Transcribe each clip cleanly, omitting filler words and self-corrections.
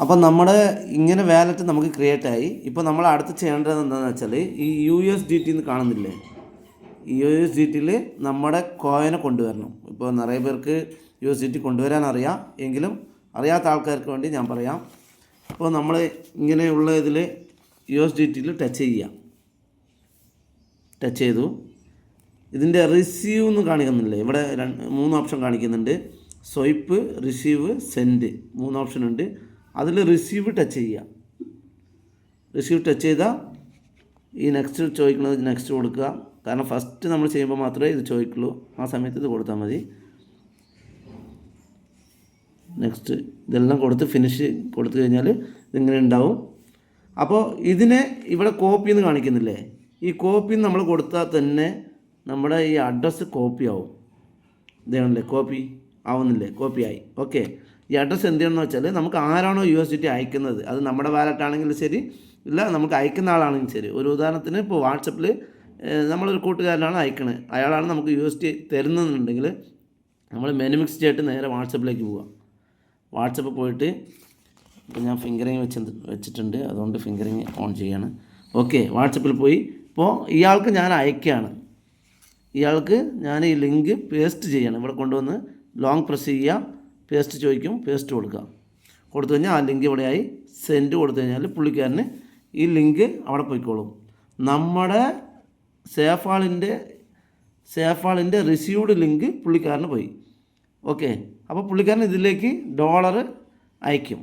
അപ്പോൾ നമ്മുടെ ഇങ്ങനെ വാലറ്റ് നമുക്ക് ക്രിയേറ്റ് ആയി. ഇപ്പോൾ നമ്മൾ അടുത്ത് ചെയ്യേണ്ടത് എന്താണെന്ന് വെച്ചാൽ ഈ USDT എന്ന് കാണുന്നില്ലേ, ഈ USDTയിൽ നമ്മുടെ കോയിനെ കൊണ്ടുവരണം. ഇപ്പോൾ നിറയെ പേർക്ക് USDT കൊണ്ടുവരാൻ അറിയാം, എങ്കിലും അറിയാത്ത ആൾക്കാർക്ക് വേണ്ടി ഞാൻ പറയാം. അപ്പോൾ നമ്മൾ ഇങ്ങനെയുള്ള ഇതിൽ USDTയിൽ ടച്ച് ചെയ്യുക. ടച്ച് ചെയ്തു. ഇതിൻ്റെ റിസീവ് എന്ന് കാണിക്കുന്നില്ലേ, ഇവിടെ 3 ഓപ്ഷൻ കാണിക്കുന്നുണ്ട്. സ്വൈപ്പ്, റിസീവ്, സെൻഡ് 3 ഓപ്ഷൻ ഉണ്ട്. അതിൽ റിസീവ് ടച്ച് ചെയ്യുക. റിസീവ് ടച്ച് ചെയ്താൽ ഈ നെക്സ്റ്റ് ചോദിക്കുന്നത് നെക്സ്റ്റ് കൊടുക്കുക. കാരണം ഫസ്റ്റ് നമ്മൾ ചെയ്യുമ്പോൾ മാത്രമേ ഇത് ചോദിക്കുള്ളൂ, ആ സമയത്ത് ഇത് കൊടുത്താൽ മതി. നെക്സ്റ്റ് ഇതെല്ലാം കൊടുത്ത് ഫിനിഷ് കൊടുത്തു കഴിഞ്ഞാൽ ഇതിങ്ങനെ ഉണ്ടാവും. അപ്പോൾ ഇതിനെ ഇവിടെ കോപ്പി എന്ന് കാണിക്കുന്നില്ലേ, ഈ കോപ്പി നമ്മൾ കൊടുത്താൽ തന്നെ നമ്മുടെ ഈ അഡ്രസ്സ് കോപ്പി ആവും. ഇതാണല്ലേ കോപ്പി ആവുന്നില്ലേ, കോപ്പി ആയി. ഓക്കെ, ഈ അഡ്രസ്സ് എന്ത് ചെയ്യണമെന്ന് വെച്ചാൽ നമുക്ക് ആരാണോ USDT അയക്കുന്നത്, അത് നമ്മുടെ വാലറ്റ് ആണെങ്കിലും ശരി, ഇല്ല നമുക്ക് അയക്കുന്ന ആളാണെങ്കിലും ശരി. ഒരു ഉദാഹരണത്തിന് ഇപ്പോൾ വാട്സപ്പിൽ നമ്മളൊരു കൂട്ടുകാരനാണ് അയക്കണത്, അയാളാണ് നമുക്ക് USDT തരുന്നതെന്നുണ്ടെങ്കിൽ നമ്മൾ മെനുമിക്സ് ചെയ്തിട്ട് നേരെ വാട്സപ്പിലേക്ക് പോവുക. വാട്സപ്പ് പോയിട്ട് ഇപ്പോൾ ഞാൻ ഫിംഗറിങ് വെച്ചിട്ടുണ്ട്, അതുകൊണ്ട് ഫിംഗറിങ് ഓൺ ചെയ്യാണ്. ഓക്കെ, വാട്സപ്പിൽ പോയി ഇപ്പോൾ ഇയാൾക്ക് ഞാൻ അയക്കുകയാണ്. ഇയാൾക്ക് ഞാൻ ഈ ലിങ്ക് പേസ്റ്റ് ചെയ്യണം. ഇവിടെ കൊണ്ടുവന്ന് ലോങ് പ്രസ് ചെയ്യുക, പേസ്റ്റ് ചോദിക്കും, പേസ്റ്റ് കൊടുക്കുക. കൊടുത്തു കഴിഞ്ഞാൽ ആ ലിങ്ക് ഇവിടെയായി. സെൻഡ് കൊടുത്തു കഴിഞ്ഞാൽ പുള്ളിക്കാരന് ഈ ലിങ്ക് അവിടെ പോയിക്കോളും. നമ്മുടെ സേഫാളിൻ്റെ റിസീവ്ഡ് ലിങ്ക് പുള്ളിക്കാരന് പോയി. ഓക്കെ, അപ്പോൾ പുള്ളിക്കാരൻ ഇതിലേക്ക് ഡോളർ അയക്കും.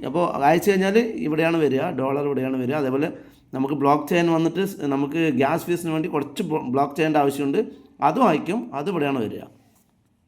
അപ്പോൾ അയച്ചു കഴിഞ്ഞാൽ ഇവിടെയാണ് വരിക, ഡോളർ ഇവിടെയാണ് വരിക. അതേപോലെ നമുക്ക് ബ്ലോക്ക് ചെയിൻ വന്നിട്ട് നമുക്ക് ഗ്യാസ് ഫീസിന് വേണ്ടി കുറച്ച് ബ്ലോക്ക് ചെയ്യേണ്ട ആവശ്യമുണ്ട്, അതും അയക്കും, അത് ഇവിടെയാണ് വരിക.